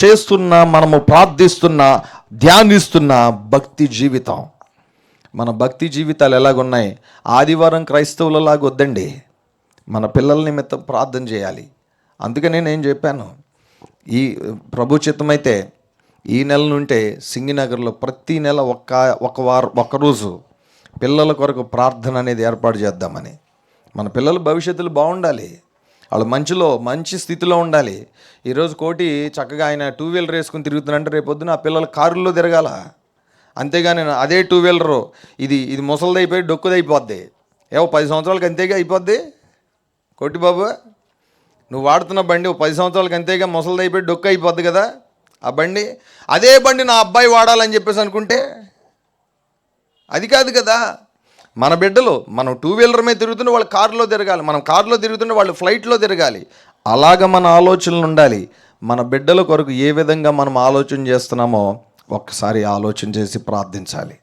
చేస్తున్న, మనము ప్రార్థిస్తున్న, ధ్యానిస్తున్న భక్తి జీవితం, మన భక్తి జీవితాలు ఎలాగున్నాయి? ఆదివారం క్రైస్తవులలాగా వద్దండి, మన పిల్లల నిమిత్తం ప్రార్థన చేయాలి. అందుకనే నేను చెప్పాను, ఈ ప్రభు చిత్తమైతే ఈ నెల నుండే సింగినగర్లో ప్రతి నెల ఒక్కరోజు పిల్లల కొరకు ప్రార్థన అనేది ఏర్పాటు చేద్దామని. మన పిల్లల భవిష్యత్తులు బాగుండాలి, వాళ్ళు మంచి స్థితిలో ఉండాలి. ఈరోజు కోటి చక్కగా ఆయన 2 వీలర్ వేసుకుని తిరుగుతున్నంటే రేపొద్దున ఆ పిల్లలు కారుల్లో తిరగాల. అంతేగాని అదే 2 వీలరు ఇది ముసలిదైపోయి డొక్కుదైపోద్ది. 10 సంవత్సరాలకి అంతేగా అయిపోద్ది. కోటి బాబు, నువ్వు వాడుతున్న బండి 10 సంవత్సరాలకి అంతేగా ముసలిదైపోయి డొక్కు అయిపోద్ది కదా ఆ బండి. అదే బండి నా అబ్బాయి వాడాలని చెప్పేసి అనుకుంటే అది కాదు కదా. మన బిడ్డలు మనం 2 వీలర్ మీద తిరుగుతుంటే వాళ్ళు కారులో తిరగాలి, మనం కారులో తిరుగుతుంటే వాళ్ళు ఫ్లైట్లో తిరగాలి. అలాగ మన ఆలోచనలు ఉండాలి. మన బిడ్డల కొరకు ఏ విధంగా మనం ఆలోచన చేస్తున్నామో ఒక్కసారి ఆలోచన చేసి ప్రార్థించాలి.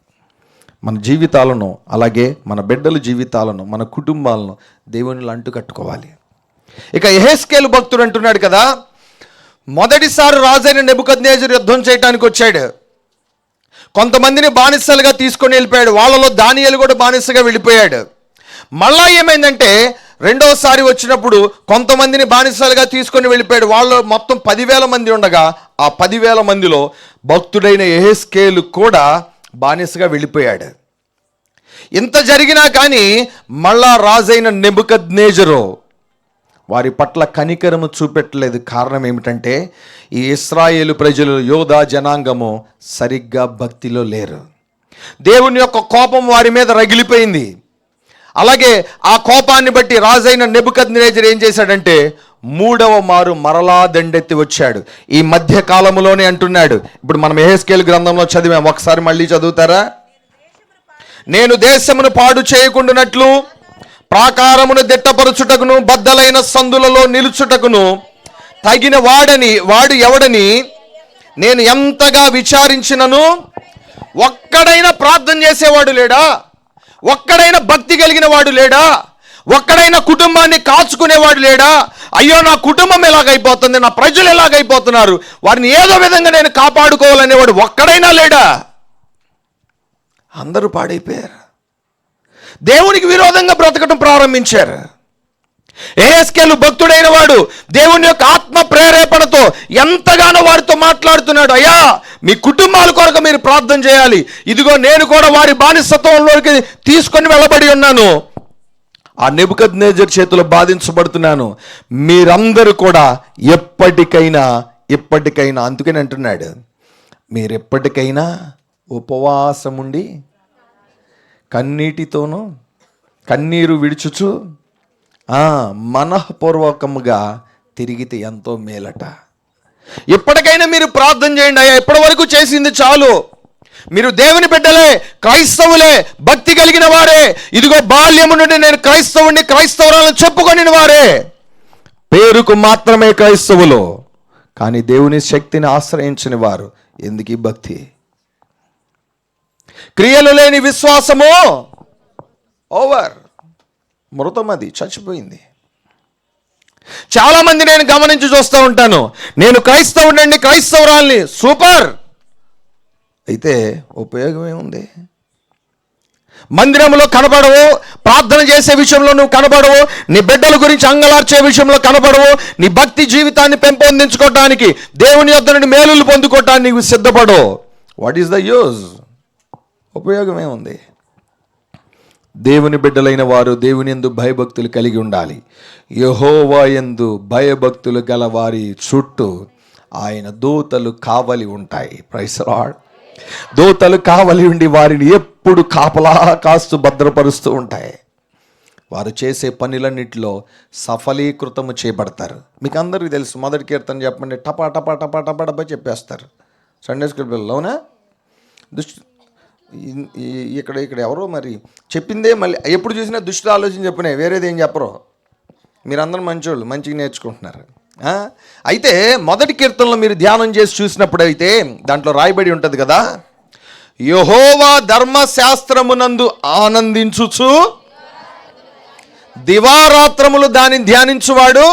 మన జీవితాలను, అలాగే మన బిడ్డల జీవితాలను, మన కుటుంబాలను దేవునిలో అంటుకట్టుకోవాలి. ఇక యెహెజ్కేలు భక్తుడు అంటున్నాడు కదా, మొదటిసారి రాజైన నెబుకద్నెజరు యుద్ధం చేయడానికి వచ్చాడు. కొంతమందిని బానిసలుగా తీసుకొని వెళ్ళిపోయాడు. వాళ్ళలో దానియేలు కూడా బానిసగా వెళ్ళిపోయాడు. మళ్ళా ఏమైందంటే రెండోసారి వచ్చినప్పుడు కొంతమందిని బానిసలుగా తీసుకొని వెళ్ళిపోయాడు. వాళ్ళు మొత్తం 10,000 మంది ఉండగా ఆ 10,000 మందిలో భక్తుడైన యెహెజ్కేలు కూడా బానిసగా వెళ్ళిపోయాడు. ఇంత జరిగినా కానీ మళ్ళా రాజైన నెబుకద్నెజరు వారి పట్ల కనికరము చూపెట్టలేదు. కారణం ఏమిటంటే ఈ ఇశ్రాయేలు ప్రజలు, యోధా జనాంగము సరిగ్గా భక్తిలో లేరు. దేవుని యొక్క కోపం వారి మీద రగిలిపోయింది. అలాగే ఆ కోపాన్ని బట్టి రాజైన నెబుకద్నెజరు ఏం చేశాడంటే 3వ మారు మరలా దండెత్తి వచ్చాడు. ఈ మధ్య కాలంలోనే అంటున్నాడు. ఇప్పుడు మనం యెహెజ్కేలు గ్రంథంలో చదివాం, ఒకసారి మళ్ళీ చదువుతారా? నేను దేశమును పాడు చేయకుండానట్లు ప్రాకారమును దిట్టపరచుటకును బద్దలైన సందులలో నిలుచుటకును తగిన వాడు ఎవడని నేను ఎంతగా విచారించినను ఒక్కడైనా ప్రార్థన చేసేవాడు లేడా? ఒక్కడైనా భక్తి కలిగిన వాడు లేడా? ఒక్కడైనా కుటుంబాన్ని కాచుకునేవాడు లేడా? అయ్యో నా కుటుంబం ఎలాగైపోతుంది, నా ప్రజలు ఎలాగైపోతున్నారు, వారిని ఏదో విధంగా నేను కాపాడుకోవాలనేవాడు ఒక్కడైనా లేడా? అందరూ పాడైపోయారు, దేవునికి విరోధంగా బ్రతకడం ప్రారంభించారు. యెహెజ్కేలు భక్తుడైన వాడు దేవుని యొక్క ఆత్మ ప్రేరేపణతో ఎంతగానో వారితో మాట్లాడుతున్నాడు. అయ్యా, మీ కుటుంబాల కొరకు మీరు ప్రార్థన చేయాలి. ఇదిగో నేను కూడా వారి బానిసత్వంలోకి తీసుకొని వెళ్ళబడి ఉన్నాను, ఆ నెబుకద్నెజరు చేతిలో బాధించబడుతున్నాను. మీరందరూ కూడా ఎప్పటికైనా అందుకని అంటున్నాడు, మీరు ఎప్పటికైనా ఉపవాసముండి కన్నీటితోనూ కన్నీరు విడుచుచు మనఃపూర్వకముగా తిరిగితే ఎంతో మేలట. ఎప్పటికైనా మీరు ప్రార్థన చేయండి. అయ్యా, ఇప్పటి వరకు చేసింది చాలు, మీరు దేవుని బిడ్డలే, క్రైస్తవులే, భక్తి కలిగిన వారే, ఇదిగో బాల్యము నుండి నేను క్రైస్తవురాలను చెప్పుకొని వారే, పేరుకు మాత్రమే క్రైస్తవులు, కానీ దేవుని శక్తిని ఆశ్రయించని వారు. ఎందుకు ఈ భక్తి? క్రియలు లేని విశ్వాసము ఓవర్, మృతం, అది చచ్చిపోయింది. చాలామంది నేను గమనించి చూస్తూ ఉంటాను, నేను క్రైస్తవుడండి, క్రైస్తవురాల్ని, సూపర్, అయితే ఉపయోగం ఏముంది? మందిరంలో కనబడవు, ప్రార్థన చేసే విషయంలో నువ్వు కనబడవు, నీ బిడ్డల గురించి అంగలార్చే విషయంలో కనబడవు, నీ భక్తి జీవితాన్ని పెంపొందించుకోవటానికి, దేవుని యొద్ద నుండి మేలులు పొందుకోవటానికి నీవు సిద్ధపడవు. What is the use? ఉపయోగం ఏముంది? దేవుని బిడ్డలైన వారు దేవుని యందు భయభక్తులు కలిగి ఉండాలి. యెహోవా యందు భయభక్తులు గల వారి చుట్టూ ఆయన దూతలు కావలి ఉంటాయి. Praise the lord. దూతలు కావలి ఉండి వారిని ఎప్పుడు కాపలా కాస్తూ భద్రపరుస్తూ ఉంటాయి. వారు చేసే పనులన్నిటిలో సఫలీకృతము చేయబడతారు. మీకు అందరికీ తెలుసు, మొదటి కీర్తన చెప్పండి, టపా టపా టపా టపా టపా చెప్పేస్తారు సండే స్కూల్ పిల్లలు, అవునా? ఇక్కడ ఎవరో మరి చెప్పిందే మళ్ళీ ఎప్పుడు చూసినా దుష్ట ఆలోచన చెప్పినాయి, వేరేది ఏం చెప్పరు. మీరందరూ మంచోళ్ళు, మంచిగా నేర్చుకుంటున్నారు. అయితే మొదటి కీర్తనలో మీరు ధ్యానం చేసి చూసినప్పుడు అయితే దాంట్లో రాయబడి ఉంటుంది కదా, యెహోవా ధర్మశాస్త్రమునందు ఆనందించుచు దివారాత్రములు దానిని ధ్యానించువాడు.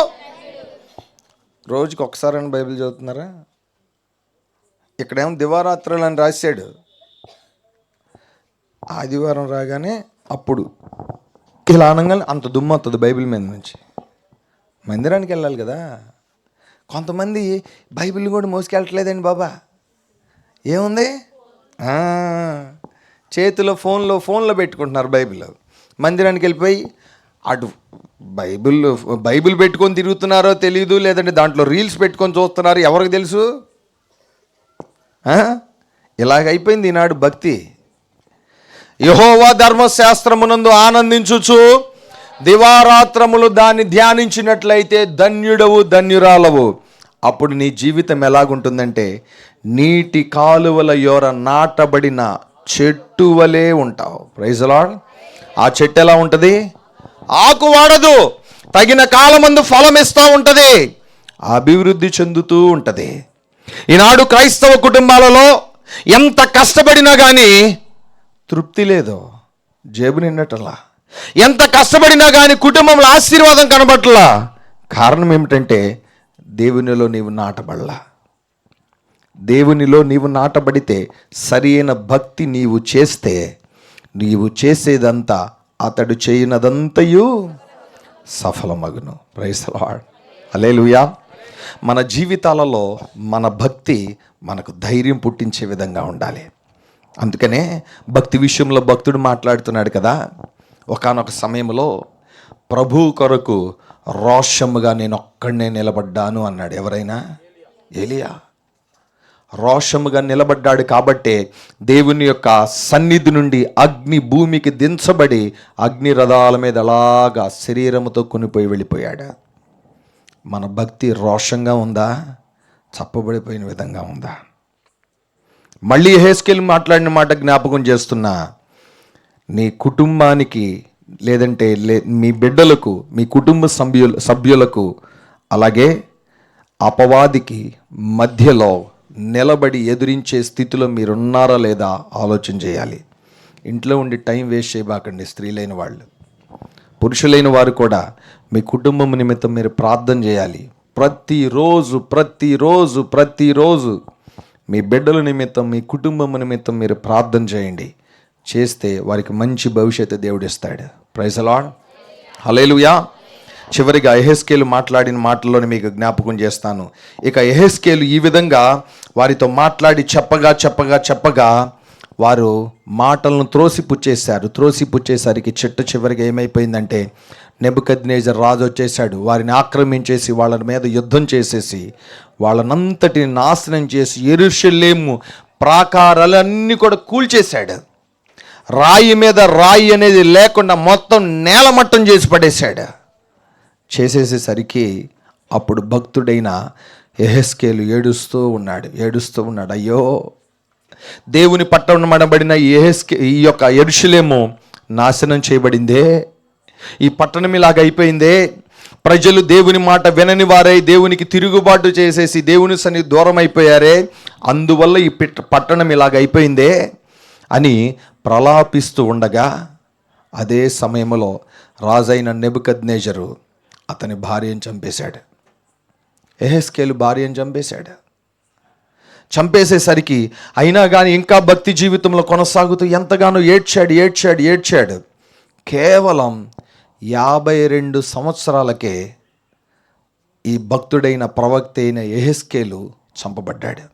రోజుకి ఒకసారైనా బైబిల్ చదువుతున్నారా? ఇక్కడేమో దివారాత్రులు అని రాశాడు. ఆదివారం రాగానే అప్పుడు ఇలా అనగానే అంత దుమ్ము వస్తుంది బైబిల్ మీద నుంచి. మందిరానికి వెళ్ళాలి కదా. కొంతమంది బైబిల్ కూడా మోసుకెళ్ళట్లేదండి బాబా. ఏముంది, చేతిలో ఫోన్లో పెట్టుకుంటున్నారు బైబిల్. మందిరానికి వెళ్ళిపోయి అటు బైబిల్ పెట్టుకొని తిరుగుతున్నారో తెలియదు, లేదంటే దాంట్లో రీల్స్ పెట్టుకొని చూస్తున్నారు, ఎవరికి తెలుసు. ఇలాగైపోయింది ఈనాడు భక్తి. యెహోవా ధర్మశాస్త్రమునందు ఆనందించుచు దివారాత్రములు దాన్ని ధ్యానించినట్లయితే ధన్యుడవు ధన్యురాలవు. అప్పుడు నీ జీవితం ఎలాగుంటుందంటే నీటి కాలువల యోర నాటబడిన చెట్టు వలె ఉంటావు. Praise the lord. ఆ చెట్టు ఎలా ఉంటుంది? ఆకు వాడదు, తగిన కాలమందు ఫలం ఇస్తూ ఉంటుంది, అభివృద్ధి చెందుతూ ఉంటుంది. ఈనాడు క్రైస్తవ కుటుంబాలలో ఎంత కష్టపడినా కానీ తృప్తి లేదు, జేబు నిండటలా. ఎంత కష్టపడినా కానీ కుటుంబంలో ఆశీర్వాదం కనబడట్లా. కారణం ఏమిటంటే దేవునిలో నీవు నాటబడలా. దేవునిలో నీవు నాటబడితే సరి అయిన భక్తి నీవు చేస్తే నీవు చేసేదంతా అతడు చేయనదంతయు సఫలమగును. Praise the Lord. హల్లెలూయా. మన జీవితాలలో మన భక్తి మనకు ధైర్యం పుట్టించే విధంగా ఉండాలి. అందుకనే భక్తి విషయంలో భక్తుడు మాట్లాడుతున్నాడు కదా, ఒకానొక సమయంలో ప్రభు కొరకు రోషముగా నేను ఒక్కడనే నిలబడ్డాను అన్నాడు. ఎవరైనా? ఏలియా. రోషముగా నిలబడ్డాడు కాబట్టే దేవుని యొక్క సన్నిధి నుండి అగ్ని భూమికి దించబడి అగ్ని రథాల మీద అలాగా శరీరముతో కొనిపోయి వెళ్ళిపోయాడు. మన భక్తి రోషంగా ఉందా, చప్పబడిపోయిన విధంగా ఉందా? మళ్ళీ యెహెజ్కేలు మాట్లాడిన మాట జ్ఞాపకం చేస్తున్నా. నీ కుటుంబానికి లేదంటే మీ బిడ్డలకు, మీ కుటుంబ సభ్యులకు అలాగే అపవాదికి మధ్యలో నిలబడి ఎదురించే స్థితిలో మీరున్నారా లేదా ఆలోచన చేయాలి. ఇంట్లో ఉండి టైం వేస్ట్ చేయబాకండి. స్త్రీలైన వాళ్ళు, పురుషులైన వారు కూడా మీ కుటుంబం నిమిత్తం మీరు ప్రార్థన చేయాలి. ప్రతిరోజు ప్రతిరోజు ప్రతిరోజు మీ బిడ్డల నిమిత్తం, మీ కుటుంబం నిమిత్తం మీరు ప్రార్థన చేయండి. చేస్తే వారికి మంచి భవిష్యత్తు దేవుడు ఇస్తాడు. Praise the Lord. హల్లెలూయా. చివరిగా యెహెజ్కేలు మాట్లాడిన మాటల్లోనే మీకు జ్ఞాపకం చేస్తాను. ఇక యెహెజ్కేలు ఈ విధంగా వారితో మాట్లాడి చెప్పగా వారు మాటలను త్రోసిపుచ్చేశారు. త్రోసిపుచ్చేసరికి చివరిగా ఏమైపోయిందంటే నెబుకద్నెజర్ రాజు వచ్చేసాడు. వారిని ఆక్రమించేసి వాళ్ళ మీద యుద్ధం చేసేసి వాళ్ళనంతటిని నాశనం చేసి యెరూషలేము ప్రాకారాలన్నీ కూడా కూల్చేశాడు. రాయి మీద రాయి అనేది లేకుండా మొత్తం నేలమట్టం చేసి పడేశాడు. చేసేసేసరికి అప్పుడు భక్తుడైన యెహెజ్కేలు ఏడుస్తూ ఉన్నాడు. అయ్యో, దేవుని పట్టణమనబడిన ఈ యొక్క యెరూషలేము నాశనం చేయబడిందే, ఈ పట్టణం ఇలాగ అయిపోయిందే, ప్రజలు దేవుని మాట వినని వారై దేవునికి తిరుగుబాటు చేసేసి దేవుని సన్నిధి దూరం అయిపోయారే, అందువల్ల ఈ పట్టణం ఇలాగ అయిపోయిందే అని ప్రలాపిస్తూ ఉండగా అదే సమయంలో రాజైన నెబుకద్నెజరు అతని భార్యను చంపేశాడు. యెహెజ్కేలు భార్యను చంపేసేసరికి అయినా కానీ ఇంకా భక్తి జీవితంలో కొనసాగుతూ ఎంతగానో ఏడ్చాడు. కేవలం 52 సంవత్సరాలకే ఈ భక్తుడైన ప్రవక్త అయిన యెహెజ్కేలు చంపబడ్డాడు.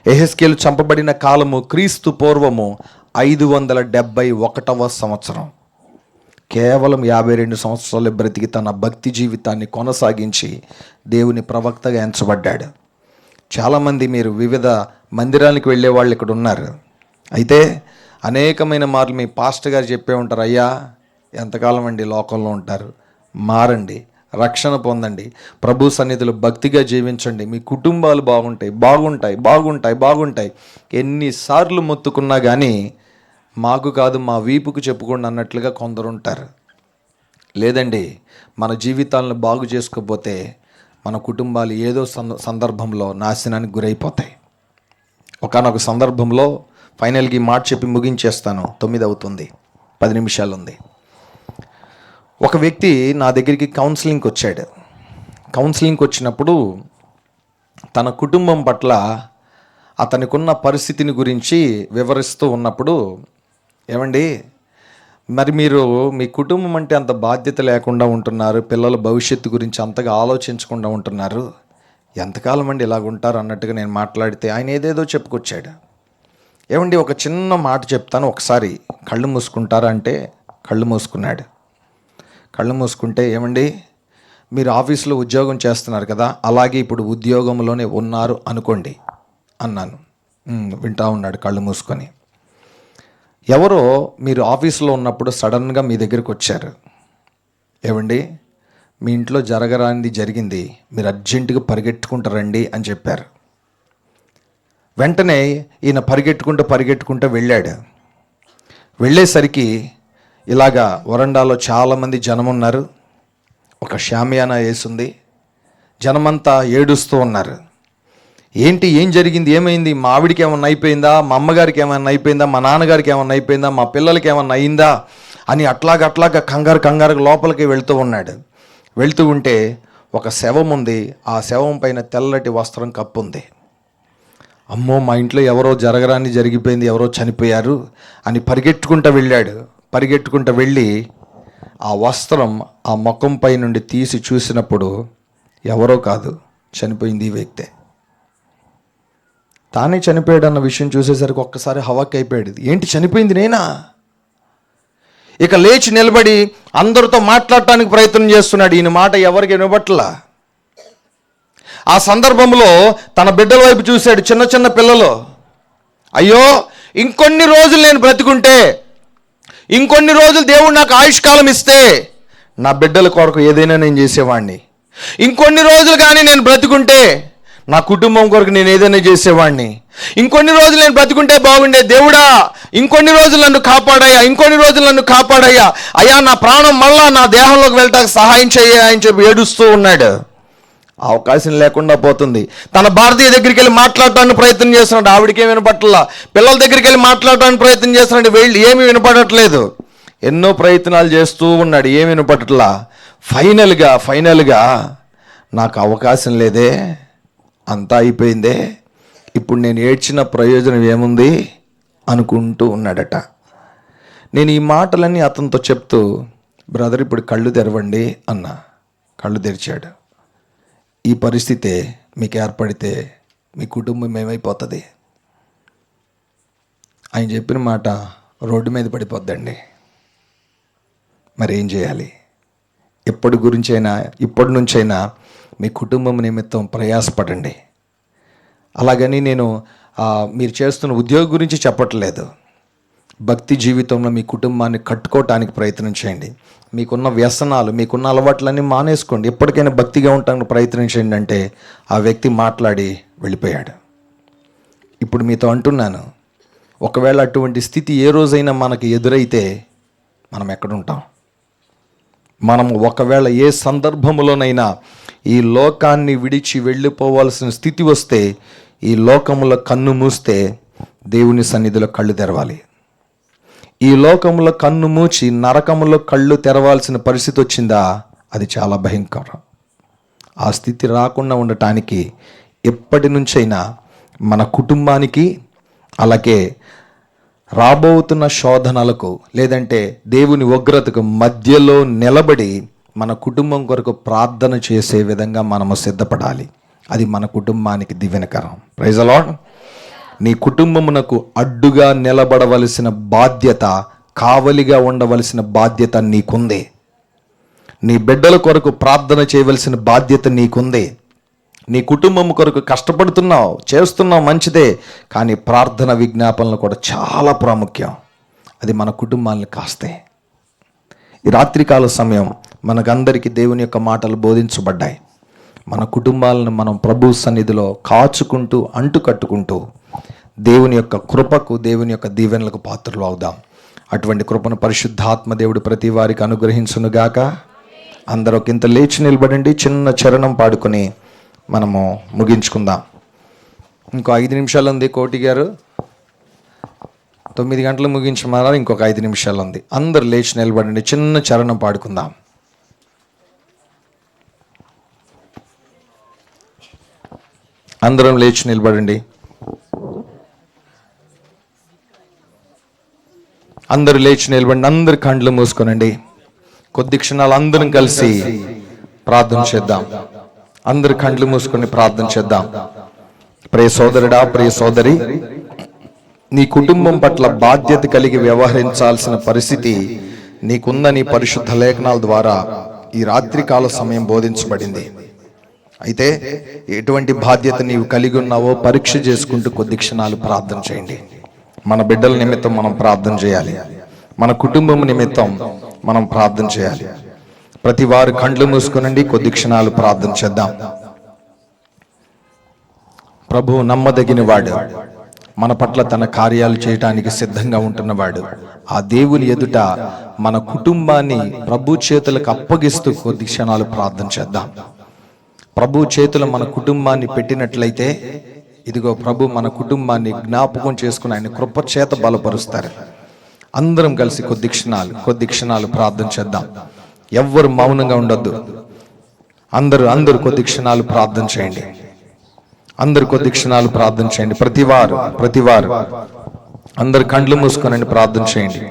యెహెజ్కేలు చంపబడిన కాలము క్రీస్తు పూర్వము 571వ సంవత్సరం. కేవలం 52 సంవత్సరాలు బ్రతికి తన భక్తి జీవితాన్ని కొనసాగించి దేవుని ప్రవక్తగా ఎంచబడ్డాడు. చాలామంది మీరు వివిధ మందిరానికి వెళ్ళే వాళ్ళు ఇక్కడ ఉన్నారు. అయితే అనేకమైన మార్లు మీ పాస్టర్ గారు చెప్పే ఉంటారు, అయ్యా ఎంతకాలం అండి లోకంలో ఉంటారు, మారండి, రక్షణ పొందండి, ప్రభు సన్నిధిలో భక్తిగా జీవించండి, మీ కుటుంబాలు బాగుంటాయి. ఎన్నిసార్లు మొత్తుకున్నా కానీ మాకు కాదు మా వీపుకు చెప్పుకోండి అన్నట్లుగా కొందరు ఉంటారు. లేదండి, మన జీవితాలను బాగు చేసుకోకపోతే మన కుటుంబాలు ఏదో సందర్భంలో నాశనానికి గురైపోతాయి. ఒకానొక సందర్భంలో ఫైనల్గా ఈ మాట చెప్పి ముగించేస్తాను. 9 అవుతుంది, 10 నిమిషాలు ఉంది. ఒక వ్యక్తి నా దగ్గరికి కౌన్సిలింగ్కి వచ్చినప్పుడు తన కుటుంబం పట్ల అతనికున్న పరిస్థితిని గురించి వివరిస్తూ ఉన్నప్పుడు, ఏమండి మరి మీరు మీ కుటుంబం అంటే అంత బాధ్యత లేకుండా ఉంటున్నారు, పిల్లల భవిష్యత్తు గురించి అంతగా ఆలోచించకుండా ఉంటున్నారు, ఎంతకాలం అండి ఇలాగ ఉంటారు అన్నట్టుగా నేను మాట్లాడితే ఆయన ఏదేదో చెప్పుకొచ్చాడు. ఏమండి ఒక చిన్న మాట చెప్తాను, ఒకసారి కళ్ళు మూసుకుంటారా అంటే కళ్ళు మూసుకున్నాడు. కళ్ళు మూసుకుంటే, ఏమండి మీరు ఆఫీసులో ఉద్యోగం చేస్తున్నారు కదా, అలాగే ఇప్పుడు ఉద్యోగంలోనే ఉన్నారు అనుకోండి అన్నాను. వింటా ఉన్నాడు కళ్ళు మూసుకొని. ఎవరో మీరు ఆఫీసులో ఉన్నప్పుడు సడన్గా మీ దగ్గరికి వచ్చారు, ఏమండి మీ ఇంట్లో జరగరానిది జరిగింది, మీరు అర్జెంటుగా పరిగెట్టుకుంటారండి అని చెప్పారు. వెంటనే ఈయన పరిగెట్టుకుంటూ వెళ్ళాడు. వెళ్ళేసరికి ఇలాగా వరండాలో చాలామంది జనం ఉన్నారు, ఒక షామియానా వేసింది, జనమంతా ఏడుస్తూ ఉన్నారు. ఏం జరిగింది, ఏమైంది, మా ఆవిడికి ఏమన్నా అయిపోయిందా, మా అమ్మగారికి ఏమన్నా అయిపోయిందా, మా నాన్నగారికి ఏమన్నా అయిపోయిందా, మా పిల్లలకి ఏమన్నా అయిందా అని అట్లాగా కంగారు లోపలికి వెళ్తూ ఉన్నాడు. వెళ్తూ ఉంటే ఒక శవం ఉంది, ఆ శవం పైన తెల్లటి వస్త్రం కప్పుంది. అమ్మో మా ఇంట్లో ఎవరో జరగరాని జరిగిపోయింది, ఎవరో చనిపోయారు అని పరిగెట్టుకుంటూ వెళ్ళి ఆ వస్త్రం ఆ ముఖంపై నుండి తీసి చూసినప్పుడు ఎవరో కాదు, చనిపోయింది ఈ వ్యక్తే. తానే చనిపోయాడు అన్న విషయం చూసేసరికి ఒక్కసారి హవాక్ అయిపోయాడు. ఏంటి చనిపోయింది నేనా? ఇక లేచి నిలబడి అందరితో మాట్లాడటానికి ప్రయత్నం చేస్తున్నాడు. ఈయన మాట ఎవరికి వినబట్లా. ఆ సందర్భంలో తన బిడ్డల వైపు చూశాడు, చిన్న పిల్లలు. అయ్యో ఇంకొన్ని రోజులు నేను బ్రతికుంటే, ఇంకొన్ని రోజులు దేవుడు నాకు ఆయుష్కాలం ఇస్తే నా బిడ్డల కొరకు ఏదైనా నేను చేసేవాడిని. ఇంకొన్ని రోజులు కానీ నేను బ్రతికుంటే నా కుటుంబం కొరకు నేను ఏదైనా చేసేవాడిని. ఇంకొన్ని రోజులు నేను బ్రతికుంటే బాగుండే, దేవుడా ఇంకొన్ని రోజులు నన్ను కాపాడయ్యా, అయ్యా నా ప్రాణం మళ్ళా నా దేహంలోకి వెళ్ళటానికి సహాయం చేయ అని చెప్పి ఏడుస్తూ ఉన్నాడు. అవకాశం లేకుండా పోతుంది. తన భార్య దగ్గరికి వెళ్ళి మాట్లాడటానికి ప్రయత్నం చేస్తున్నాడు, ఆవిడకి ఏమి వినపట్లా. పిల్లల దగ్గరికి వెళ్ళి మాట్లాడటానికి ప్రయత్నం చేస్తున్నాడు, వెళ్ళి ఏమీ వినపడట్లేదు. ఎన్నో ప్రయత్నాలు చేస్తూ ఉన్నాడు, ఏమి వినపడట్లా. ఫైనల్గా నాకు అవకాశం లేదే, అంతా అయిపోయిందే, ఇప్పుడు నేను ఏడ్చిన ప్రయోజనం ఏముంది అనుకుంటూ ఉన్నాడట. నేను ఈ మాటలన్నీ అతనితో చెప్తూ, బ్రదర్ ఇప్పుడు కళ్ళు తెరవండి అన్న. కళ్ళు తెరిచాడు. ఈ పరిస్థితే మీకు ఏర్పడితే మీ కుటుంబం ఏమైపోతుంది? ఆయన చెప్పిన మాట రోడ్డు మీద పడిపోద్దండి. మరి ఏం చేయాలి? ఇప్పటి నుంచైనా మీ కుటుంబం నిమిత్తం ప్రయాసపడండి. అలాగని నేను మీరు చేస్తున్న ఉద్యోగం గురించి చెప్పట్లేదు. భక్తి జీవితంలో మీ కుటుంబాన్ని కట్టుకోవటానికి ప్రయత్నం చేయండి. మీకున్న వ్యసనాలు, మీకున్న అలవాట్లన్నీ మానేసుకోండి. ఎప్పటికైనా భక్తిగా ఉండటానికి ప్రయత్నం చేయండి అంటే ఆ వ్యక్తి మాట్లాడి వెళ్ళిపోయాడు. ఇప్పుడు మీతో అంటున్నాను, ఒకవేళ అటువంటి స్థితి ఏ రోజైనా మనకి ఎదురైతే మనం ఎక్కడుంటాం? మనం ఒకవేళ ఏ సందర్భంలోనైనా ఈ లోకాన్ని విడిచి వెళ్ళిపోవాల్సిన స్థితి వస్తే, ఈ లోకములో కన్ను మూస్తే దేవుని సన్నిధిలో కళ్ళు తెరవాలి. ఈ లోకంలో కన్ను మూచి నరకములో కళ్ళు తెరవాల్సిన పరిస్థితి వచ్చిందా, అది చాలా భయంకరం. ఆ స్థితి రాకుండా ఉండటానికి ఎప్పటి నుంచైనా మన కుటుంబానికి, అలాగే రాబోతున్న శోధనలకు, లేదంటే దేవుని ఉగ్రతకు మధ్యలో నిలబడి మన కుటుంబం కొరకు ప్రార్థన చేసే విధంగా మనము సిద్ధపడాలి. అది మన కుటుంబానికి దీవెనకరం. Praise the lord. నీ కుటుంబమునకు అడ్డుగా నిలబడవలసిన బాధ్యత, కావలిగా ఉండవలసిన బాధ్యత నీకుంది. నీ బిడ్డల కొరకు ప్రార్థన చేయవలసిన బాధ్యత నీకుంది. నీ కుటుంబం కొరకు చేస్తున్నావు మంచిదే, కానీ ప్రార్థన విజ్ఞాపనలు కూడా చాలా ప్రాముఖ్యం. అది మన కుటుంబాలను కాస్తే. ఈ రాత్రికాల సమయం మనకందరికీ దేవుని యొక్క మాటలు బోధించబడ్డాయి. మన కుటుంబాలను మనం ప్రభు సన్నిధిలో కాచుకుంటూ, అంటుకట్టుకుంటూ దేవుని యొక్క కృపకు, దేవుని యొక్క దీవెనలకు పాత్రలు అవుదాం. అటువంటి కృపను పరిశుద్ధాత్మ దేవుడు ప్రతి వారికి అనుగ్రహించునుగాక. అందరూ ఒకంత లేచి నిలబడండి, చిన్న చరణం పాడుకొని మనము ముగించుకుందాం. ఇంకో 5 నిమిషాలు ఉంది. కోటి గారు 9 గంటలు ముగించమన్నారు, ఇంకొక 5 నిమిషాలు ఉంది. అందరు లేచి నిలబడండి, చిన్న చరణం పాడుకుందాం. అందరం లేచి నిలబడండి. అందరూ లేచి నిలబడి అందరు కండ్లు మూసుకోనండి. కొద్ది క్షణాలు అందరం కలిసి ప్రార్థన చేద్దాం. అందరు కండ్లు మూసుకొని ప్రార్థన చేద్దాం. ప్రియ సోదరుడా, ప్రియ సోదరి, నీ కుటుంబం పట్ల బాధ్యత కలిగి వ్యవహరించాల్సిన పరిస్థితి నీకుందని పరిశుద్ధ లేఖనాల ద్వారా ఈ రాత్రికాల సమయం బోధించబడింది. అయితే ఎటువంటి బాధ్యత నీవు కలిగి ఉన్నావో పరీక్ష చేసుకుంటూ కొద్ది క్షణాలు ప్రార్థన చేయండి. మన బిడ్డల నిమిత్తం మనం ప్రార్థన చేయాలి. మన కుటుంబం నిమిత్తం మనం ప్రార్థన చేయాలి. ప్రతి వారు కండ్లు మూసుకునండి, కొద్ది క్షణాలు ప్రార్థన చేద్దాం. ప్రభువు నమ్మదగిన వాడు, మన పట్ల తన కార్యాలు చేయటానికి సిద్ధంగా ఉంటున్నవాడు. ఆ దేవుని ఎదుట మన కుటుంబాన్ని ప్రభు చేతులకు అప్పగిస్తూ కొద్ది క్షణాలు ప్రార్థన చేద్దాం. ప్రభు చేతులు మన కుటుంబాన్ని పెట్టినట్లయితే ఇదిగో ప్రభు మన కుటుంబాన్ని జ్ఞాపకం చేసుకుని ఆయన కృప చేత బలపరుస్తారు. అందరం కలిసి కొద్ది క్షణాలు ప్రార్థన చేద్దాం. ఎవ్వరు మౌనంగా ఉండొద్దు. అందరూ కొద్ది క్షణాలు ప్రార్థన చేయండి. అందరు కొద్ది క్షణాలు ప్రార్థన చేయండి. ప్రతివారు అందరు కండ్లు మూసుకొని ప్రార్థన చేయండి.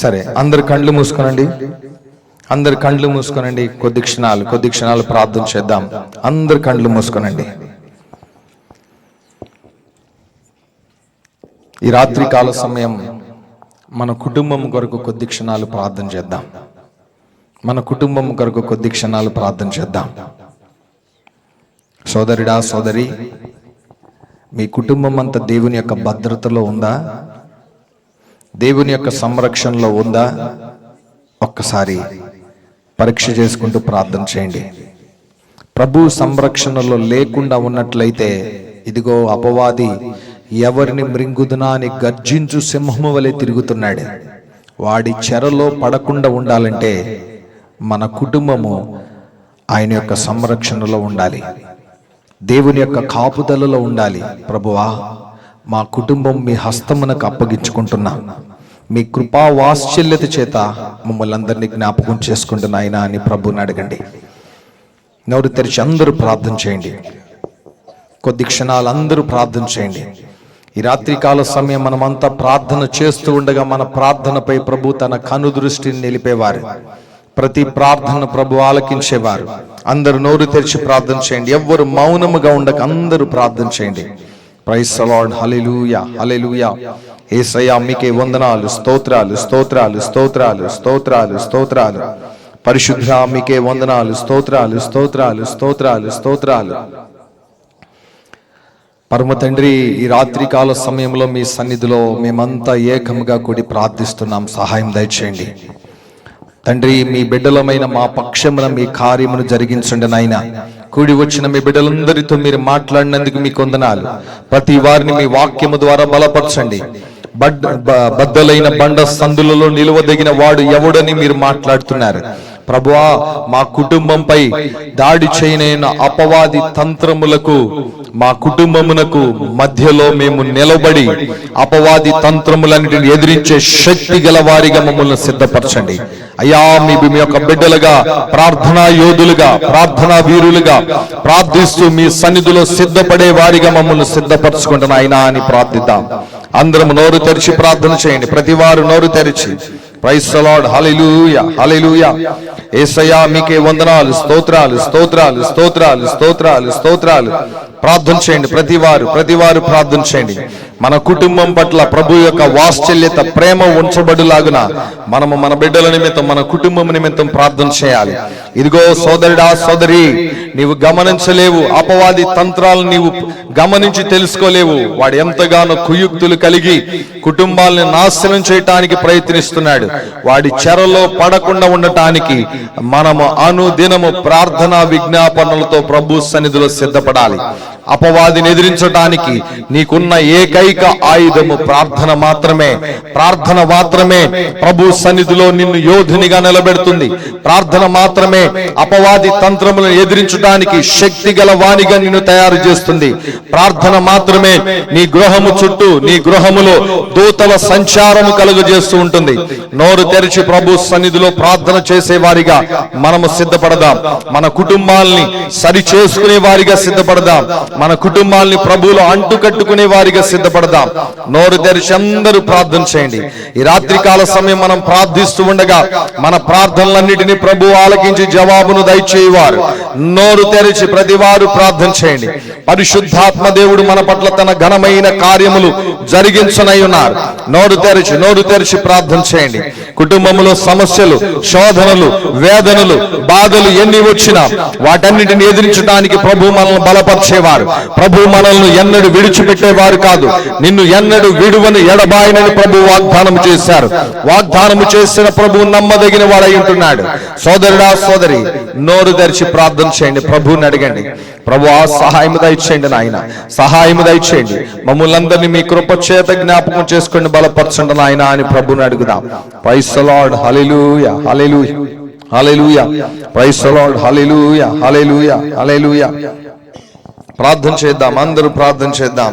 సరే, అందరు కండ్లు మూసుకోనండి. కొద్ది క్షణాలు ప్రార్థన చేద్దాం. అందరు కండ్లు మూసుకోనండి. ఈ రాత్రి కాల సమయం మన కుటుంబం కొరకు కొద్ది క్షణాలు ప్రార్థన చేద్దాం. సోదరుడా, సోదరి, మీ కుటుంబం అంతా దేవుని యొక్క భద్రతలో ఉందా? దేవుని యొక్క సంరక్షణలో ఉందా? ఒక్కసారి పరీక్ష చేసుకుంటూ ప్రార్థన చేయండి. ప్రభు సంరక్షణలో లేకుండా ఉన్నట్లయితే ఇదిగో అపవాది ఎవరిని మృంగుదునా అని గర్జించు సింహము వలె తిరుగుతున్నాడు. వాడి చెరలో పడకుండా ఉండాలంటే మన కుటుంబము ఆయన యొక్క సంరక్షణలో ఉండాలి, దేవుని యొక్క కాపుదలలో ఉండాలి. ప్రభువా, మా కుటుంబం మీ హస్తమునకు అప్పగించుకుంటున్నా, మీ కృపా వాత్సల్యత చేత మమ్మల్ని అందరినీ జ్ఞాపకం చేసుకుంటున్నాయినా అని ప్రభుని అడగండి. నోరు తెరిచి అందరూ ప్రార్థన చేయండి. కొద్ది క్షణాలు అందరూ ప్రార్థన చేయండి. ఈ రాత్రికాల సమయం మనమంతా ప్రార్థన చేస్తూ ఉండగా మన ప్రార్థనపై ప్రభు తన కనుదృష్టిని నిలిపేవారు. ప్రతి ప్రార్థన ప్రభు ఆలకించేవారు. అందరూ నోరు తెరిచి ప్రార్థన చేయండి. ఎవ్వరు మౌనముగా ఉండక అందరూ ప్రార్థన చేయండి. Praise the Lord. Hallelujah, hallelujah. యేసయ్యా మీకే వందనాలు, స్తోత్రాలు. పరిశుద్ధ మీకే వందనాలు, స్తోత్రాలు. పరమ తండ్రి, ఈ రాత్రికాల సమయంలో మీ సన్నిధిలో మేమంతా ఏకముగా కూడి ప్రార్థిస్తున్నాం. సహాయం దయచేయండి తండ్రి. మీ బిడ్డలమైన మా పక్షమున మీ కార్యమును జరిగించండి నాయన. కూడి వచ్చిన మీ బిడ్డలందరితో మీరు మాట్లాడినందుకు మీకు వందనాలు. ప్రతి వారిని మీ వాక్యము ద్వారా బలపరచండి. బద్దలైన బండ సందులలో నిలువదగిన వాడు ఎవడని మీరు మాట్లాడుతున్నారు. ప్రభువా, మా కుటుంబంపై దాడి చేయనైన అపవాది తంత్రములకు మా కుటుంబమునకు మధ్యలో మేము నిలబడి అపవాది తంత్రములన్నిటిని ఎదిరించే శక్తి గల వారిగా మమ్మల్ని సిద్ధపరచండి అయ్యా. మీ యొక్క బిడ్డలుగా, ప్రార్థనా యోధులుగా, ప్రార్థనా వీరులుగా ప్రార్థిస్తూ మీ సన్నిధిలో సిద్ధపడే వారిగా మమ్మల్ని సిద్ధపరచుకుంటున్న ఆయన అని ప్రార్థిద్దాం. అందరం నోరు తెరిచి ప్రార్థన చేయండి. ప్రతి వారు నోరు తెరిచి praise the Lord. Hallelujah, hallelujah. యేసయ్యా మీకే వందనాలు, స్తోత్రాలు. ప్రార్థన చేయండి. ప్రతి వారు ప్రార్థన చేయండి. మన కుటుంబం పట్ల ప్రభు యొక్క వాత్సల్యత, ప్రేమ ఉంచబడులాగున మనము మన బిడ్డల నిమిత్తం, మన కుటుంబం నిమిత్తం ప్రార్థన చేయాలి. ఇదిగో సోదరుడా, సోదరి, నీవు గమనించలేవు అపవాది తంత్రాలను, నీవు గమనించి తెలుసుకోలేవు. వాడు ఎంతగానో కుయుక్తులు కలిగి కుటుంబాలను నాశనం చేయటానికి ప్రయత్నిస్తున్నాడు. వాడి చెరలో పడకుండా ఉండటానికి మనము అనుదినము ప్రార్థనా విజ్ఞాపనలతో ప్రభు సన్నిధిలో సిద్ధపడాలి. అపవాదిని ఎదిరించడానికి నీకున్న ఏకైక ఏకైక ఆయుధము ప్రార్థన మాత్రమే. ప్రార్థన మాత్రమే ప్రభు సన్నిధిలో నిన్ను యోధునిగా నిలబెడుతుంది. ప్రార్థన మాత్రమే అపవాది తంత్రములను ఎదిరించడానికి శక్తి గల వానిగా నిన్ను తయారు చేస్తుంది. ప్రార్థన మాత్రమే నీ గృహము చుట్టూ, నీ గృహములో దూతల సంచారము కలుగజేస్తూ ఉంటుంది. నోరు తెరిచి ప్రభు సన్నిధిలో ప్రార్థన చేసే వారిగా మనము సిద్ధపడదాం. మన కుటుంబాల్ని సరి చేసుకునే వారిగా సిద్ధపడదాం. మన కుటుంబాల్ని ప్రభువులో అంటు కట్టుకునే వారిగా సిద్ధపడదాం. నోరు తెరిచి అందరూ ప్రార్థన చేయండి. ఈ రాత్రికాల సమయం మనం ప్రార్థిస్తూ ఉండగా మన ప్రార్థనలన్నిటినీ ప్రభు ఆలకించి జవాబును దయచేయవారు. నోరు తెరిచి ప్రతి వారు ప్రార్థన చేయండి. పరిశుద్ధాత్మ దేవుడు మన పట్ల తన ఘనమైన కార్యములు జరిగించనై ఉన్నారు. నోరు తెరిచి ప్రార్థన చేయండి. కుటుంబంలో సమస్యలు, శోధనలు, వేదనలు, బాధలు ఎన్ని వచ్చినా వాటన్నిటిని ఎదిరించడానికి ప్రభు మనల్ని బలపరిచేవారు. ప్రభు మనల్ని ఎన్నడూ విడిచిపెట్టేవారు కాదు. నిన్ను ఎన్నడూ విడువని ఎడబాయనని ప్రభు వాగ్దానం చేశారు. వాగ్దానము చేసిన ప్రభు నమ్మదగిన వాడై ఉంటున్నాడు. సోదరుడా, సోదరి, నోరు తెరిచి ప్రార్థన చేయండి. ప్రభువుని అడగండి, ప్రభు ఆ సహాయము దయచేయండి, నాయన సహాయము దయచేయండి, మమ్మల్ని అందరినీ మీ కృప చేత జ్ఞాపకం చేసుకోండి, బలపరచండి నాయన అని ప్రభువుని అడుగుదాం. Praise the Lord. Hallelujah, hallelujah, hallelujah. Praise the Lord. Hallelujah, hallelujah, hallelujah. ప్రార్థన చేద్దాం, అందరూ ప్రార్థన చేద్దాం.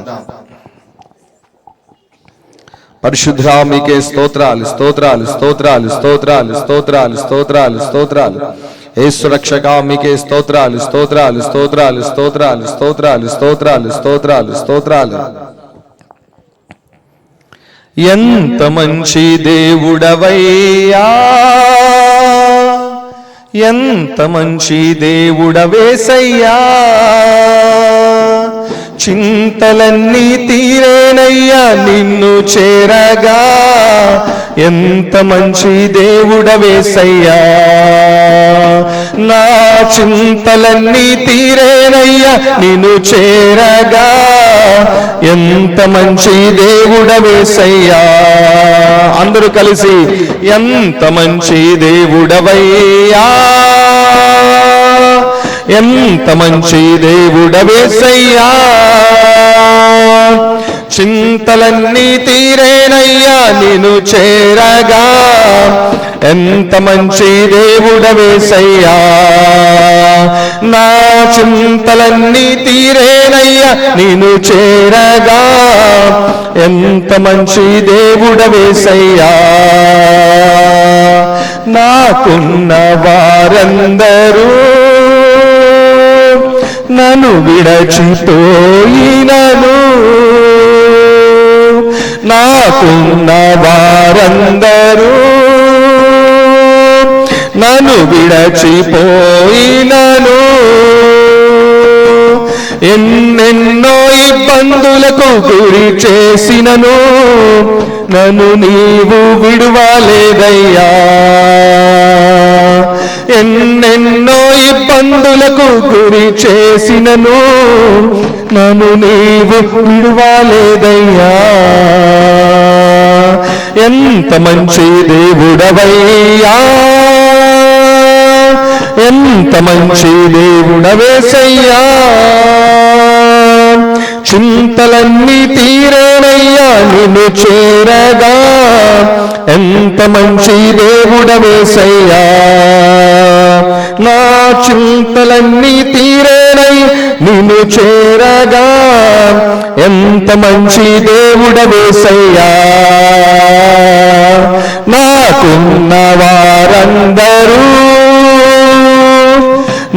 పరిశుద్ధ మీకే స్తోత్రాలు, స్తోత్రాలు, స్తోత్రాలు, స్తోత్రాలు, స్తోత్రాలు, స్తోత్రాలు, స్తోత్రాలు. యేసు రక్షక మీకే స్తోత్రాలు, స్తోత్రాలు, స్తోత్రాలు, స్తోత్రాలు, స్తోత్రాలు, స్తోత్రాలు, స్తోత్రాలు, స్తోత్రాలు. ఎంత మంచి దేవుడవయ్యా, ఎంత మంచి దేవుడవేసయ్యా, చింతలన్నీ తీరేనయ్యా నిన్ను చేరగా, ఎంత మంచి దేవుడవేసయ్యా. నా చింతలన్నీ తీరేనయ్యా నిన్ను చేరగా, ఎంత మంచి దేవుడవేసయ్యా. అందరూ కలిసి ఎంత మంచి దేవుడవయ్యా, ఎంత మంచి దేవుడవేసయ్యా, చింతలన్నీ తీరేనయ్యా నిన్ను చేరగా, ఎంత మంచి దేవుడవేసయ్యా. నా చింతలన్నీ తీరేనయ్యా నిన్ను చేరగా, ఎంత మంచి దేవుడవేసయ్యా. నాకున్న వారందరూ నన్ను విడచిపోయినను, నాకున్న వారందరూ నన్ను విడచిపోయినను, ఎన్నెన్నో ఇబ్బందులకు గురి చేసినను నన్ను నీవు విడువలేదయ్యా. ఎన్నెన్నో ఇబ్బందులకు గురి చేసినను నన్ను నీవు విడువలేదయ్యా. ఎంత మంచి దేవుడవయ్యా, ఎంత మంచి దేవుడవేసయ్యా, చింతలన్నీ తీరేనయ్యా నిన్ను చేరగా, ఎంత మంచి దేవుడవేసయ్యా. నా చింతలన్నీ తీరేనై నిన్ను చేరగా, ఎంత మంచి దేవుడవేసయ్యా. నాకున్న వారందరూ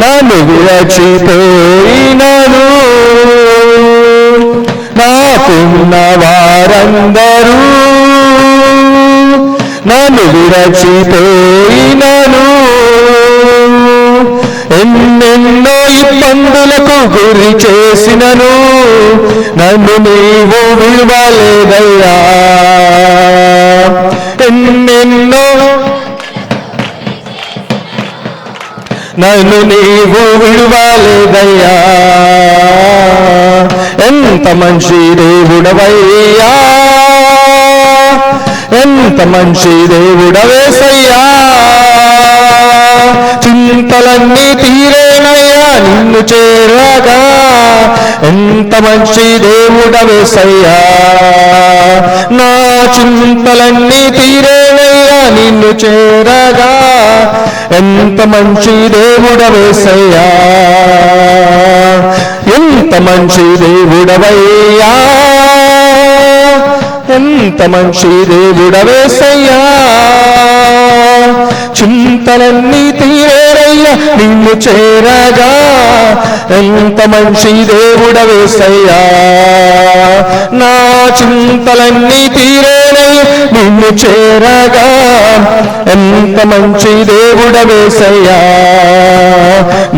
నన్ను విడచిపోయినను, నాకున్న వారందరూ నన్ను విడచిపోయినను, ఎన్నెన్నో ఇబ్బందులకు గురి చేసినను నన్ను నీవు విడువలేదయ్యా. ఎన్నెన్నో నన్ను నీవు విడువలేదయ్యా. ఎంత మంచి దేవుడవయ్యా, ఎంత మంచి దేవుడవేసయ్యా. చింతలన్నీ తీరేనయ్యా నిన్ను చేరగా, ఎంత మంచి దేవుడవేసయ్యా, నా చింతలన్నీ తీరేవయ్యా నిన్ను చేరగా. ఎంత మంచి దేవుడవేసయ్యా, ఎంత మంచి దేవుడవయ్యా, ఎంత మంచి దేవుడవేసయ్యా, చింతలన్నీ తీరేరయ్యా నిన్ను చేరగా. ఎంత మంచి దేవుడవేసయ్యా, నా చింతలన్నీ తీరేరయ్యా నిన్ను చేరగా. ఎంత మంచి దేవుడవేసయ్యా,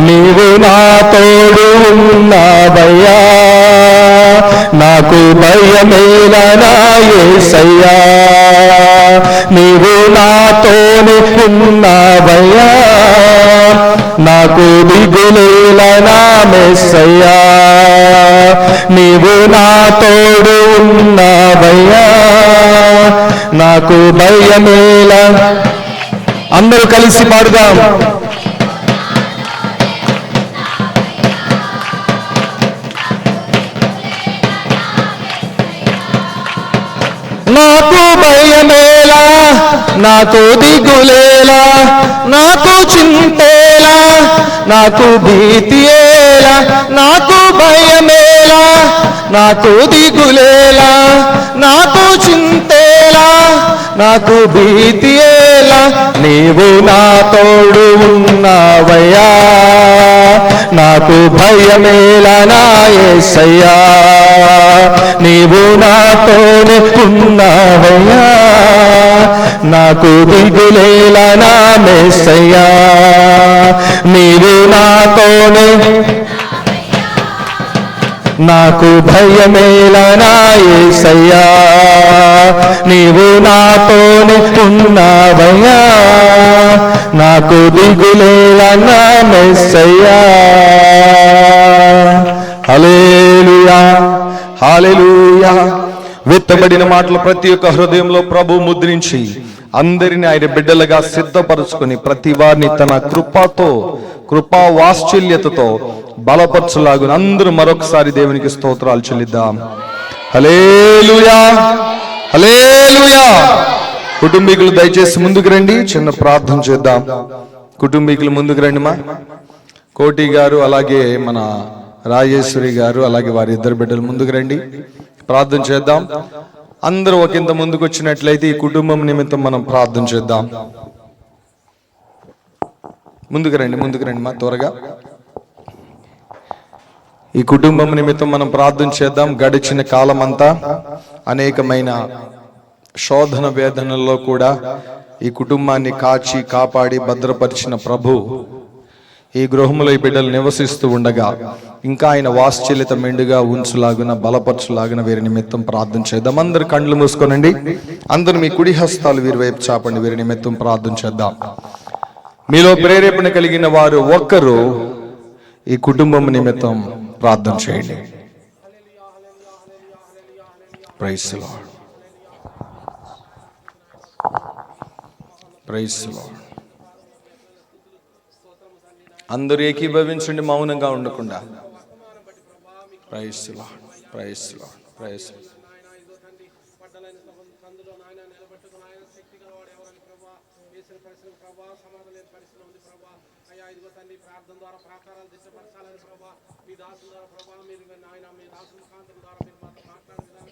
నీవు నా తోడు ఉన్నావయ్యా, నాకు భయమేలనా యేసయ్యా. నీవు నాతోనే ఉన్నావయ్యా, నాకు దిగులేలనా మెస్సయ్యా. నీవు నా తోడు ఉన్నావయ్యా, నాకు భయమేల. అందరూ కలిసి పాడుదాం. నాకు భయమేలా, నాకు దిగులేలా, నాకు చింతేలా, నాకు భీతియేలా. నాకు భయమేలా, నాకు దిగులేలా, నాకు చింతేలా, నాకు భీతియేలా. నీవు నా తోడు ఉన్నావయ్యా, నాకు భయమేలనా యేసయ్యా. నీవు నాతోనే ఉన్నావయ్యా, నాకు దిగులేలనా మెస్సయ్యా. నీవు నాతోనే, నాకు భయమేలనా యేసయ్యా. నీవు నాతోనే ఉన్నావయ్యా, నాకు దిగులేలనా మెస్సయ్యా. హల్లెలూయా, హల్లెలూయా. విత్తబడిన మాటలు ప్రతి ఒక్క హృదయంలో ప్రభు ముద్రించి అందరిని ఆయన బిడ్డలుగా సిద్ధపరుచుకొని ప్రతి వారిని తన కృపా వాత్సల్యతతో బలపరచులాగున అందరూ మరొకసారి దేవునికి స్తోత్రాలు చెల్లిద్దాం. హల్లెలూయా, హల్లెలూయా. కుటుంబీకులు దయచేసి ముందుకు రండి, చిన్న ప్రార్థన చేద్దాం. కుటుంబీకులు ముందుకు రండి. మా కోటి గారు అలాగే మన రాజేశ్వరి గారు అలాగే వారి ఇద్దరు బిడ్డలు ముందుకు రండి, ప్రార్థన చేద్దాం. అందరూ ఒకంత ముందుకు వచ్చినట్లయితే ఈ కుటుంబం నిమిత్తం మనం ప్రార్థన చేద్దాం. ముందుకు రండి, ముందుకు రండి మా త్వరగా. ఈ కుటుంబం నిమిత్తం మనం ప్రార్థన చేద్దాం. గడిచిన కాలం అంతా అనేకమైన శోధన వేదనల్లో కూడా ఈ కుటుంబాన్ని కాచి కాపాడి భద్రపరిచిన ప్రభు ఈ గృహంలో ఈ బిడ్డలు నివసిస్తూ ఉండగా ఇంకా ఆయన వాత్సల్యత మెండుగా ఉంచులాగున బలపరచులాగున వీరి నిమిత్తం ప్రార్థన చేద్దాం. అందరు కళ్ళు మూసుకోనండి, అందరూ మీ కుడి హస్తాలు వీరి వైపు చాపండి. వీరి నిమిత్తం ప్రార్థన చేద్దాం. మీలో ప్రేరేపణ కలిగిన వారు ఒక్కరు ఈ కుటుంబం నిమిత్తం ప్రార్థన చేయండి. Praise the lord, praise the lord. అందరూ ఏకీభవించండి, మౌనంగా ఉండకుండా. Praise the lord, praise the lord, praise the lord. ప్రార్థన ద్వారా ప్రాకారాలు దిశపరచాలని ప్రభా, మీ దాసుల ద్వారా ప్రభా మీరు నాయన మీ దాసుల ముఖాంతరం ద్వారా మీరు మాతో మాట్లాడుతున్నారు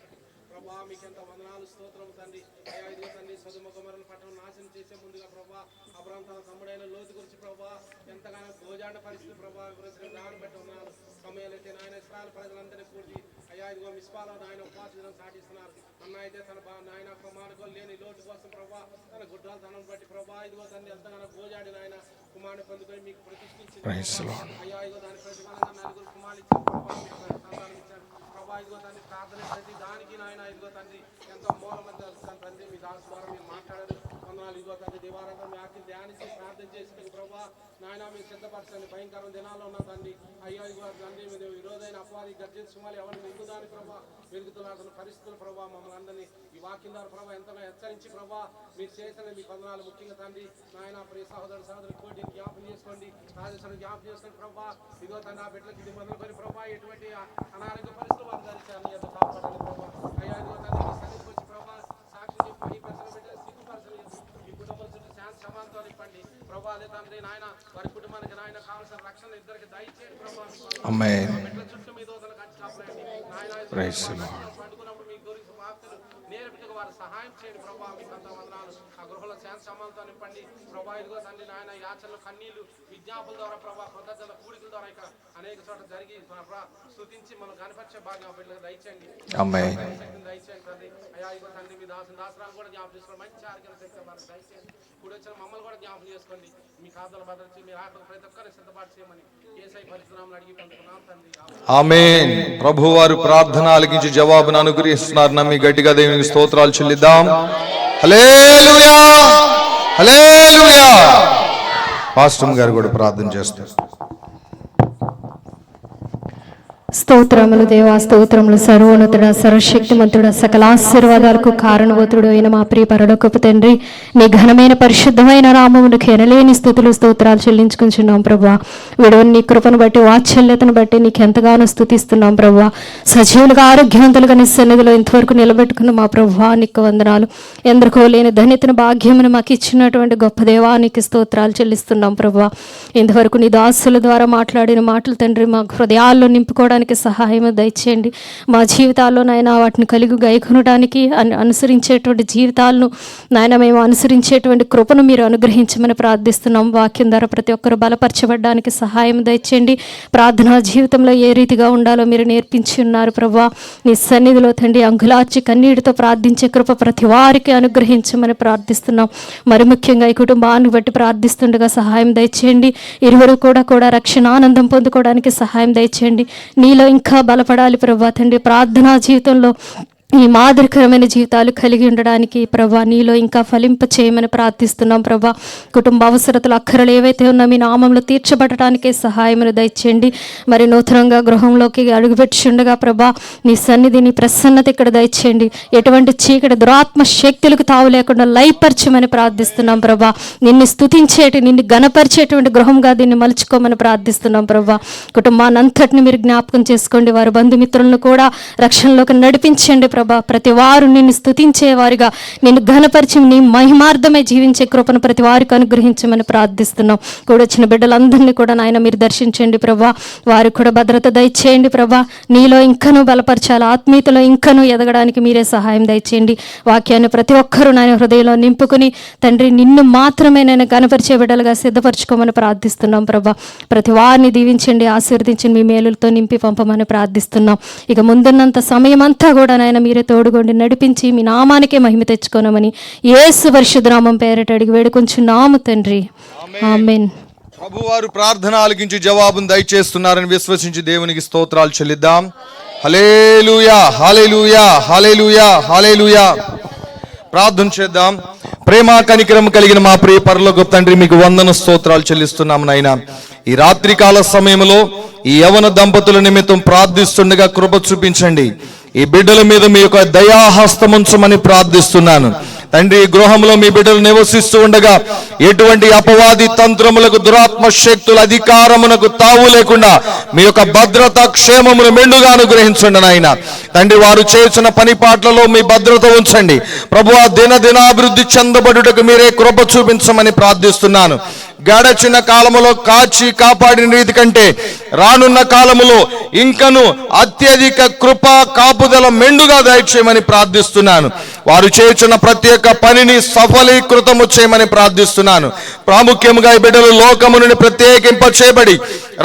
ప్రభా. మీకు ఎంత వందనాలు, స్తోత్రం తండ్రి. అయ్యా ఇదిగో తండ్రి సొదొమ గొమొర్రా పట్టణం నాశనం చేసే ముందుగా ప్రభా అబ్రాహాము తన తమ్ముడైన లోతు గురించి ప్రభా ఎంతగానో గోజాండ పరిస్థితి ప్రభా గురించి బట్టి ఉన్నారు. సమయాలైతే నాయన ఇశ్రాయేలు ప్రజలందరినీ కూర్చి అయ్యా ఇదిగో మిస్పాలో నాయన ఉపవాస దినం సాటిస్తున్నారు. అన్న అయితే తన నాయన కుమారుడు లేని లోటు కోసం ప్రభా తన గుడ్రాల ధనం బట్టి ప్రభా ఇదిగో తండ్రి ఎంతగానో గోజాడి నాయన కుమారుని పొందుకొని మీకు ప్రతిష్ఠించింది. అయ్యా ఇదిగో దాని ప్రతిఫలంగా నలుగురు కుమారులు ఇచ్చారు ప్రభా. ఇదిగో తండ్రి ప్రార్థన ప్రతి దానికి నాయన ఇదిగో తండ్రి ఎంతో మూలమంది తండ్రి మీ దాసు ద్వారా మీరు మాట్లాడారు. వందనాలు. ఇదిగో తండ్రి దివారంగా మీ ఆకి ధ్యానించి ప్రార్థన చేసి ప్రభా నాయన మీరు సిద్ధపరచండి. భయంకర దినాల్లో ఉన్న తండ్రి అయ్యా తండ్రి ఈ రోజైన అపవాది గర్జించుకోవాలి ఎవరిని నింపుదాని ప్రభావ వెలుగుతున్న పరిస్థితులు ప్రభావ మమ్మల్ని అందరినీ ఈ వాక్యం ద్వారా ప్రభావ ఎంతగా హెచ్చరించి ప్రభావ మీరు చేసిన మీ వందనాలు. ముఖ్యంగా తండ్రి నాయన ప్రియ సహోదరు కోటిని జ్ఞాపకం చేసుకోండి, రాజేశ్వరం జ్ఞాపకం చేసుకోండి ప్రభావ. ఇదిగో తన ఆ బిడ్డలకి ఇది మొదలుకొని ప్రభావ ఎటువంటి అనారోగ్య పరిస్థితులు వారు ధరించాలని ఎంతో కాపాడాలి ప్రభావ. అయ్యా ఇదిగో తండ్రి మీ సన్నిధికి వచ్చి ప్రభావ సాక్షి చెప్పి ఈ ప్రజల బిడ్డలు స్థితిపరచలేదు ఈ కుటుంబం చుట్టూ శాంతి సమాంతో ఇవ్వండి ప్రభావ. అదే తండ్రి నాయన వారి కుటుంబానికి నాయన కావాల్సిన రక్షణ ఇద్దరికి దయచేయండి ప్రభావ. బిడ్డల చుట్టూ మీ దోతలు కంచి కాపాడండి నాయన. పండుకున్నప్పుడు మీ గురించి వార్తలు నేర్పిటకు వారు సహాయం చేయండి ప్రభావ. మీకు అంత వందనాలు. ఆ గృహంలో శాంతి సమాంతో నింపండి ప్రభావ. ఇదిగో తండ్రి నాయన యాచనలు కన్నీళ్లు విజ్ఞాపన ద్వారా ప్రభావ కృతజ్ఞతల కూడికల ద్వారా ఇక్కడ అనేక చోట్ల జరిగి స్తుతించి మనం కనపరిచే భాగ్యం బిడ్డలకు దయచేయండి దయచేయండి తండ్రి. అయ్యా ఇదిగో తండ్రి మీ దాసరాలు కూడా జ్ఞాపకం చేసుకోండి. మంచి ఆరోగ్యం శక్తి మనకు దయచేయండి. ఇప్పుడు వచ్చిన మమ్మల్ని కూడా జ్ఞాపకం చేసుకోండి. మీ ఖాతాలు భద్రచి మీరు ఆటలు ప్రతి ఒక్కరిని సిద్ధపాటు చేయమని యేసయ్య పరిశుద్ధనామములో అడిగి పొందుకున్నాం తండ్రి. ఆమేన్. ప్రభువారు ప్రార్థన ఆలకించి జవాబును అనుగ్రహిస్తున్నారు. నమ్మి గట్టిగా దేవునికి స్తోత్రాలు చెల్లిద్దాం. హల్లెలూయా హల్లెలూయా. పాస్టర్ గారు కూడా ప్రార్థన చేస్తారు. స్తోత్రములు దేవా, స్తోత్రములు. సర్వోన్నతుడ, సర్వశక్తిమంతుడ, సకల ఆశీర్వాదాలకు కారణభూతుడు అయిన మా ప్రియ పరలోకపు తండ్రి, నీ ఘనమైన పరిశుద్ధమైన నామమునకు ఎనలేని స్తుతులు స్తోత్రాలు చెల్లించుకుంటున్నాం ప్రభా. విడవని నీ కృపను బట్టి వాత్సల్యతను బట్టి నీకు ఎంతగానో స్తుతిస్తున్నాం ప్రభా. సజీవులుగా ఆరోగ్యవంతులుగా నీ సన్నిధిలో ఇంతవరకు నిలబెట్టుకున్న మా ప్రభా నీకు వందనాలు. ఎందరికో లేని ధన్యతను భాగ్యమును మాకు ఇచ్చినటువంటి గొప్ప దేవానికి స్తోత్రాలు చెల్లిస్తున్నాం ప్రభా. ఇంతవరకు నీ దాసుల ద్వారా మాట్లాడిన మాటలు తండ్రి మా హృదయాల్లో నింపుకోవడానికి సహాయం దయచేయండి. మా జీవితాల్లో నాయన వాటిని కలిగి గైకొనడానికి అనుసరించేటువంటి జీవితాలను నాయన మేము అనుసరించేటువంటి కృపను మీరు అనుగ్రహించమని ప్రార్థిస్తున్నాం. వాక్యం ద్వారా ప్రతి ఒక్కరు బలపరచబడడానికి సహాయం దయచేయండి. ప్రార్థనా జీవితంలో ఏ రీతిగా ఉండాలో మీరు నేర్పించి ఉన్నారు ప్రభా. నీ సన్నిధిలో తండ్రి అంగులార్చి కన్నీటితో ప్రార్థించే కృప ప్రతి వారికి అనుగ్రహించమని ప్రార్థిస్తున్నాం. మరి ముఖ్యంగా ఈ కుటుంబాన్ని బట్టి ప్రార్థిస్తుండగా సహాయం దయచేయండి. ఇరువురు కూడా రక్షణ ఆనందం పొందుకోవడానికి సహాయం దయచేయండి. నీలో ఇంకా బలపడాలి ప్రభా తండ్రి. ప్రార్థనా జీవితంలో ఈ మాదిరికరమైన జీవితాలు కలిగి ఉండడానికి ప్రభా నీలో ఇంకా ఫలింప చేయమని ప్రార్థిస్తున్నాం ప్రభా. కుటుంబ అవసరతలు అక్కరలు ఏవైతే ఉన్నా మీ నామంలో తీర్చబడటానికే సహాయమును దయచేయండి. మరి నూతనంగా గృహంలోకి అడుగుపెట్టుచుండగా ప్రభా నీ సన్నిధి నీ ప్రసన్నత ఇక్కడ దయచేయండి. ఎటువంటి చీకటి దురాత్మ శక్తులకు తావు లేకుండా లయపరచమని ప్రార్థిస్తున్నాం ప్రభా. నిన్ను స్తుతించేటి నిన్ను గణపరిచేటువంటి గృహంగా దీన్ని మలుచుకోమని ప్రార్థిస్తున్నాం ప్రభా. కుటుంబాన్ని అంతటిని మీరు జ్ఞాపకం చేసుకోండి. వారి బంధుమిత్రులను కూడా రక్షణలోకి నడిపించండి ప్రభా. ప్రతి వారు నిన్ను స్తుతించేవారిగా నిన్ను ఘనపరిచి నీ మహిమార్థమే జీవించే కృపను ప్రతి వారికి అనుగ్రహించమని ప్రార్థిస్తున్నాం. కూడా వచ్చిన బిడ్డలందరినీ కూడా నాయన మీరు దర్శించండి ప్రభా. వారికి కూడా భద్రత దయచేయండి ప్రభా. నీలో ఇంకనూ బలపరచాలి, ఆత్మీయతలో ఇంకనూ ఎదగడానికి మీరే సహాయం దయచేయండి. వాక్యాన్ని ప్రతి ఒక్కరూ నాయన హృదయంలో నింపుకుని తండ్రి నిన్ను మాత్రమే నేను ఘనపరిచే బిడ్డలుగా సిద్ధపరచుకోమని ప్రార్థిస్తున్నాం ప్రభా. ప్రతి వారిని దీవించండి, ఆశీర్వదించండి, మీ మేలులతో నింపి పంపమని ప్రార్థిస్తున్నాం. ఇక ముందున్నంత సమయం అంతా కూడా నాయన మీరే తోడుగొండి నడిపించి మీ నామానికే మహిమ తెచ్చుకోనమని యేసు పరిశుద్ధ నామం పేరిట అడిగి వేడుకొంచున్నాము తండ్రి. ఆమేన్. ప్రభువారు ప్రార్థన ఆలకించి జవాబును దయచేస్తున్నారని విశ్వసించి దేవునికి స్తోత్రాలు చెల్లిద్దాం. హల్లెలూయా హల్లెలూయా హల్లెలూయా హల్లెలూయా. ప్రార్థన చేద్దాం. ప్రేమ కనికరం కలిగిన మా ప్రియ పరలోకపు తండ్రి మీకు వందన స్తోత్రాలు చెల్లిస్తున్నాము నాయన. ఈ రాత్రికాల సమయంలో ఈ యవన దంపతుల నిమిత్తం ప్రార్థిస్తుండగా కృప చూపించండి. ఈ బిడ్డల మీద మీ యొక్క దయాహస్తముంచమని ప్రార్థిస్తున్నాను తండ్రి. ఈ గృహంలో మీ బిడ్డలు నివసిస్తూ ఉండగా ఎటువంటి అపవాది తంత్రములకు దురాత్మ శక్తుల అధికారమునకు తావు లేకుండా మీ యొక్క భద్రత క్షేమమును మెండుగా అనుగ్రహించండి నాయన తండ్రి. వారు చేసిన పని పాటలలో మీ భద్రత ఉంచండి ప్రభువా. దినాభివృద్ధి చెందబడుటకు మీరే కృప చూపించమని ప్రార్థిస్తున్నాను. గడచిన కాలములో కాచి కాపాడిన రీతి కంటే రానున్న కాలములో ఇంకను అత్యధిక కృప కాపుదల మెండుగా దయచేయమని ప్రార్థిస్తున్నాను. వారు చేస్తున్న ప్రత్యేక పనిని సఫలీకృతము చేయమని ప్రార్థిస్తున్నాను. ప్రాముఖ్యంగా ఈ బిడ్డలు లోకము నుండి ప్రత్యేకింప చేయబడి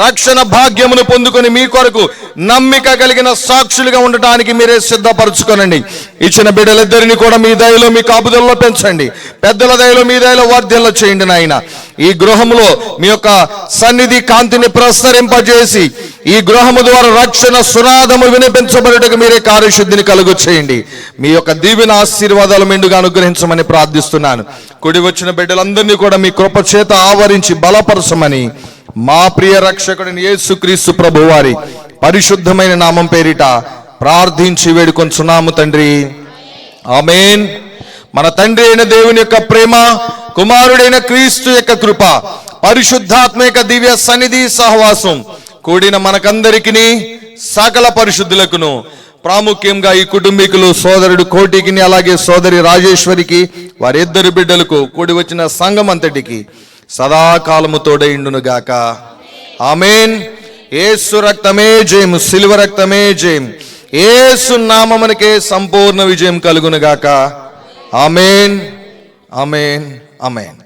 రక్షణ భాగ్యమును పొందుకొని మీ కొరకు నమ్మిక కలిగిన సాక్షులుగా ఉండటానికి మీరే సిద్ధపరచుకోనండి. ఇచ్చిన బిడ్డలిద్దరిని కూడా మీ దయలో మీ కాపుదల్లో పెంచండి. పెద్దల దయలో మీ దయలో వర్ధనలు చేయండి నాయన. ఈ గృహములో మీ యొక్క సన్నిధి కాంతిని ప్రసరింపజేసి ఈ గృహము ద్వారా రక్షణ సునాదము వినిపించబడుటకు మీరే కార్యశుద్ధిని కలుగు చేయండి. మీ యొక్క దీవెన ఆశీర్వాదాలు మెండుగా అనుగ్రహించమని ప్రార్థిస్తున్నాను. కూడి వచ్చిన బిడ్డలందరినీ కూడా మీ కృప చేత ఆవరించి బలపరచమని మా ప్రియ రక్షకుడిని యేసుక్రీస్తు ప్రభువారి పరిశుద్ధమైన నామం పేరిట ప్రార్థించి వేడుకొంచున్నాము తండ్రి, ఆమేన్. మన తండ్రి అయిన దేవుని యొక్క ప్రేమ, కుమారుడైన క్రీస్తు యొక్క కృప, పరిశుద్ధాత్మ యొక్క దివ్య సన్నిధి సహవాసం కూడిన మనకందరికీ సకల పరిశుద్ధులకును, ప్రాముఖ్యంగా ఈ కుటుంబీకులు సోదరుడు కోటికి అలాగే సోదరి రాజేశ్వరికి వారిద్దరు బిడ్డలకు కూడి వచ్చిన సంఘం అంతటికి సదాకాలము తోడైండును గాక. ఆమేన్. యేసు రక్తమే జయం, సిలువ రక్తమే జయం. యేసు నామమునకే సంపూర్ణ విజయం కలుగును గాక. ఆమేన్, ఆమేన్, ఆమేన్.